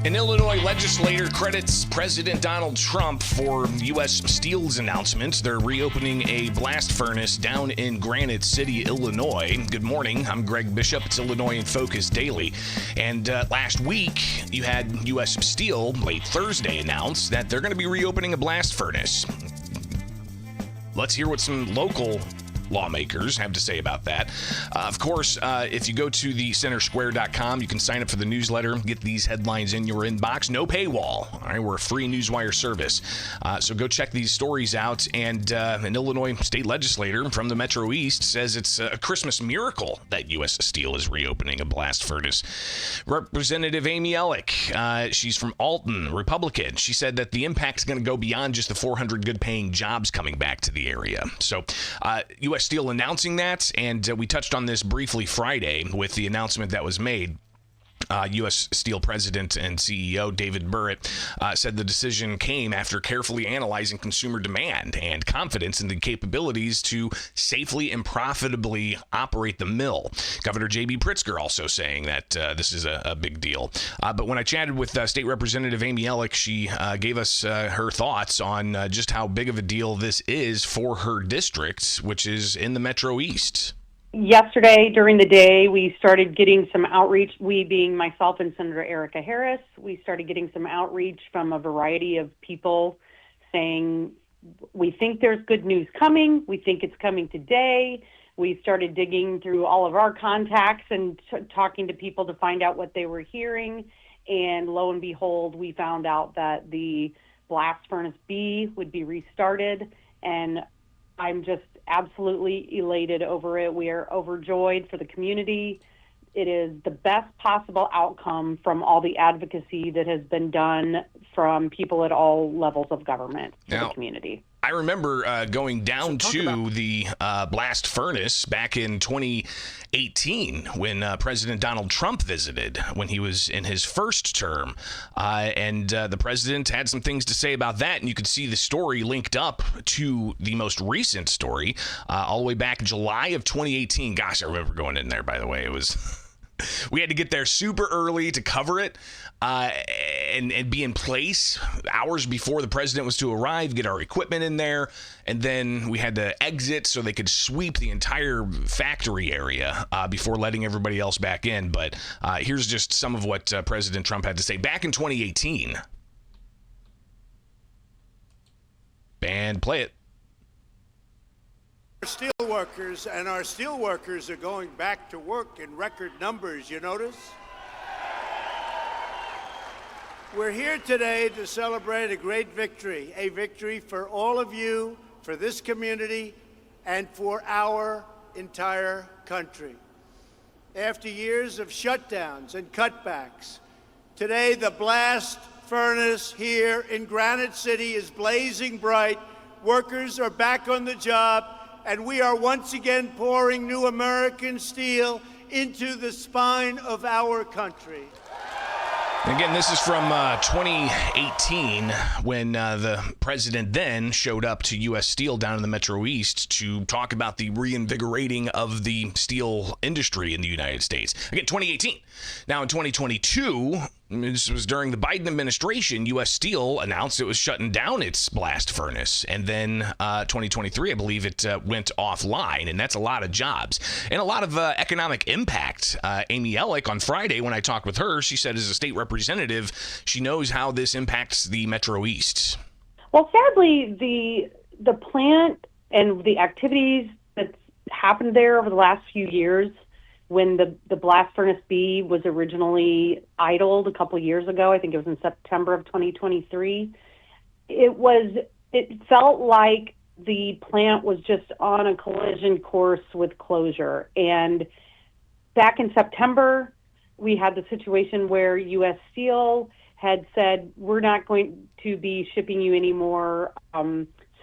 An Illinois legislator credits President Donald Trump for U.S. Steel's announcement. They're reopening a blast furnace down in Granite City, Illinois. Good morning. I'm Greg Bishop. It's Illinois in Focus Daily. And last week, you had U.S. Steel, late Thursday, announce that they're going to be reopening a blast furnace. Let's hear what some local lawmakers have to say about that. Of course, if you go to the centersquare.com, you can sign up for the newsletter, get these headlines in your inbox. No paywall. All right, we're a free newswire service. So go check these stories out. And an Illinois state legislator from the Metro East says it's a Christmas miracle that U.S. Steel is reopening a blast furnace. Representative Amy Elik, she's from R-Alton, Republican. She said that the impact is going to go beyond just the 400 good-paying jobs coming back to the area. So U.S. Steel announcing that, and we touched on this briefly Friday with the announcement that was made. U.S. Steel President and CEO David Burritt said the decision came after carefully analyzing consumer demand and confidence in the capabilities to safely and profitably operate the mill. Governor J.B. Pritzker also saying that this is a big deal. But when I chatted with State Representative Amy Elik, she gave us her thoughts on just how big of a deal this is for her district, which is in the Metro East. Yesterday, during the day, we started getting some outreach, we being myself and Senator Erica Harris. We started getting some outreach from a variety of people saying, we think there's good news coming. We think it's coming today. We started digging through all of our contacts and talking to people to find out what they were hearing. And lo and behold, we found out that the blast furnace B would be restarted. And I'm just absolutely elated over it. We are overjoyed for the community. It is the best possible outcome from all the advocacy that has been done from people at all levels of government to the community. I remember going down to the blast furnace back in 2018 when President Donald Trump visited when he was in his first term. And the president had some things to say about that. And you could see the story linked up to the most recent story all the way back in July of 2018. Gosh, I remember going in there, by the way. It was... We had to get there super early to cover it and be in place hours before the president was to arrive, get our equipment in there, and then we had to exit so they could sweep the entire factory area before letting everybody else back in. But here's just some of what President Trump had to say back in 2018. Band, play it. Our steel workers are going back to work in record numbers, you notice? We're here today to celebrate a great victory, a victory for all of you, for this community, and for our entire country. After years of shutdowns and cutbacks, today the blast furnace here in Granite City is blazing bright. Workers are back on the job, and we are once again pouring new American steel into the spine of our country. Again, this is from 2018 when the president then showed up to U.S. Steel down in the Metro East to talk about the reinvigorating of the steel industry in the United States. Again, 2018. Now in 2022, this was during the Biden administration, U.S. Steel announced it was shutting down its blast furnace. And then 2023, I believe it went offline. And that's a lot of jobs and a lot of economic impact. Amy Elik on Friday, when I talked with her, she said as a state representative, she knows how this impacts the Metro East. Well, sadly, the plant and the activities that happened there over the last few years, when the blast furnace B was originally idled a couple of years ago, I think it was in September of 2023, it felt like the plant was just on a collision course with closure. And back in September, we had the situation where U.S. Steel had said, we're not going to be shipping you any more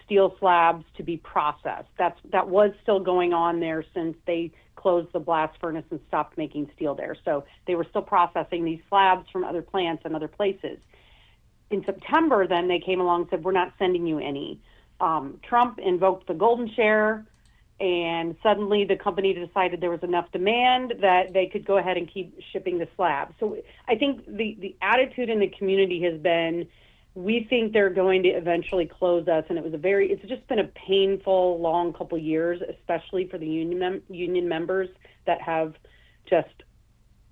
steel slabs to be processed. That was still going on there since they closed the blast furnace and stopped making steel there. So they were still processing these slabs from other plants and other places. In September, then they came along and said, we're not sending you any. Trump invoked the golden share and suddenly the company decided there was enough demand that they could go ahead and keep shipping the slab. So I think the attitude in the community has been, we think they're going to eventually close us, and it's just been a painful, long couple years, especially for the union members that have just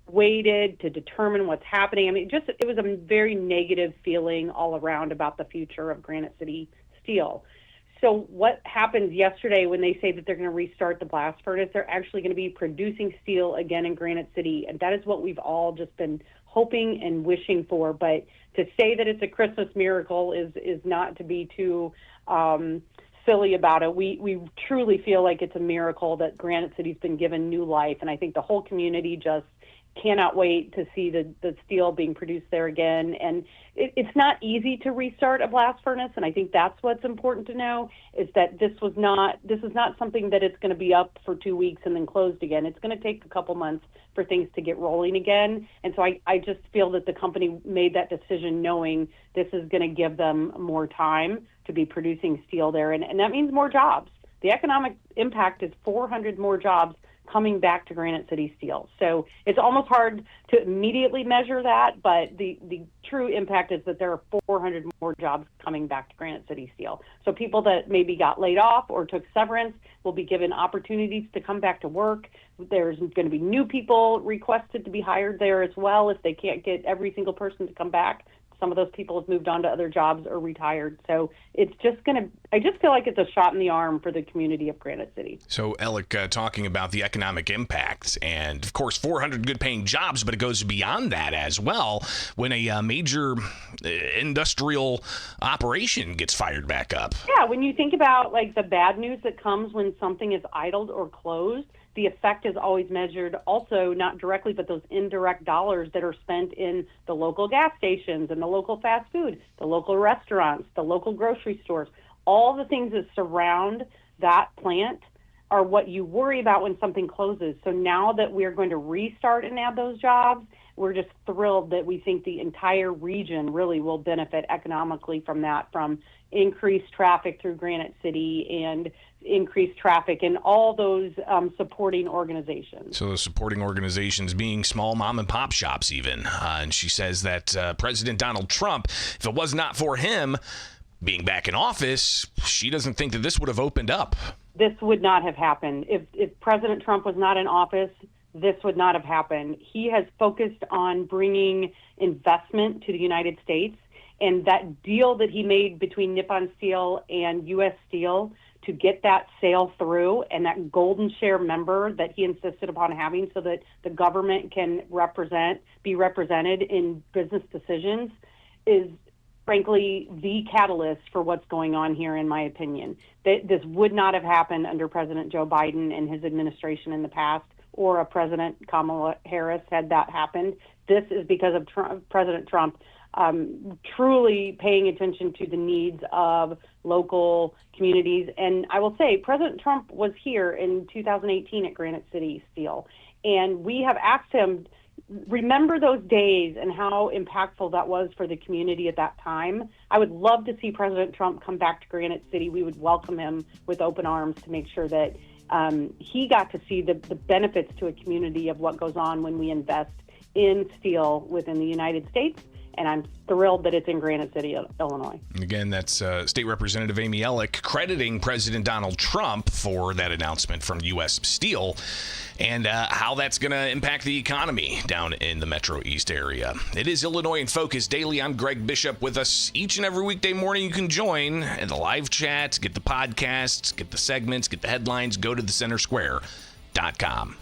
waited to determine what's happening. I mean, it was a very negative feeling all around about the future of Granite City Steel. So what happens yesterday when they say that they're going to restart the blast furnace? They're actually going to be producing steel again in Granite City, and that is what we've all just been hoping and wishing for. But to say that it's a Christmas miracle is not to be too silly about it. We truly feel like it's a miracle that Granite City's been given new life, and I think the whole community just cannot wait to see the steel being produced there again. And it's not easy to restart a blast furnace, and I think that's what's important to know, is that this is not something that it's going to be up for 2 weeks and then closed again. It's going to take a couple months for things to get rolling again. And so I just feel that the company made that decision knowing this is going to give them more time to be producing steel there, and that means more jobs. The economic impact is 400 more jobs coming back to Granite City Steel. So it's almost hard to immediately measure that, but the true impact is that there are 400 more jobs coming back to Granite City Steel. So people that maybe got laid off or took severance will be given opportunities to come back to work. There's going to be new people requested to be hired there as well if they can't get every single person to come back. Some of those people have moved on to other jobs or retired. So it's I just feel like it's a shot in the arm for the community of Granite City. So Elik, talking about the economic impacts, and of course 400 good paying jobs, but it goes beyond that as well when a major industrial operation gets fired back up. Yeah, when you think about like the bad news that comes when something is idled or closed, the effect is always measured also not directly, but those indirect dollars that are spent in the local gas stations and the local fast food, the local restaurants, the local grocery stores. All the things that surround that plant are what you worry about when something closes. So now that we're going to restart and add those jobs, we're just thrilled that we think the entire region really will benefit economically from that, from increased traffic through Granite City and increased traffic in all those supporting organizations. So those supporting organizations being small mom and pop shops even. And she says that President Donald Trump, if it was not for him being back in office, she doesn't think that this would have opened up. This would not have happened. If President Trump was not in office, this would not have happened. He has focused on bringing investment to the United States, and that deal that he made between Nippon Steel and U.S. Steel to get that sale through, and that golden share member that he insisted upon having so that the government can be represented in business decisions, is frankly the catalyst for what's going on here, in my opinion. This would not have happened under President Joe Biden and his administration in the past, or a President Kamala Harris had that happened. This is because of President Trump truly paying attention to the needs of local communities. And I will say, President Trump was here in 2018 at Granite City Steel, and we have asked him, remember those days and how impactful that was for the community at that time. I would love to see President Trump come back to Granite City. We would welcome him with open arms to make sure that he got to see the benefits to a community of what goes on when we invest in steel within the United States. And I'm thrilled that it's in Granite City, Illinois. Again, that's State Representative Amy Elik crediting President Donald Trump for that announcement from U.S. Steel and how that's going to impact the economy down in the Metro East area. It is Illinois in Focus Daily. I'm Greg Bishop. With us each and every weekday morning. You can join in the live chat, get the podcasts, get the segments, get the headlines. Go to thecentersquare.com.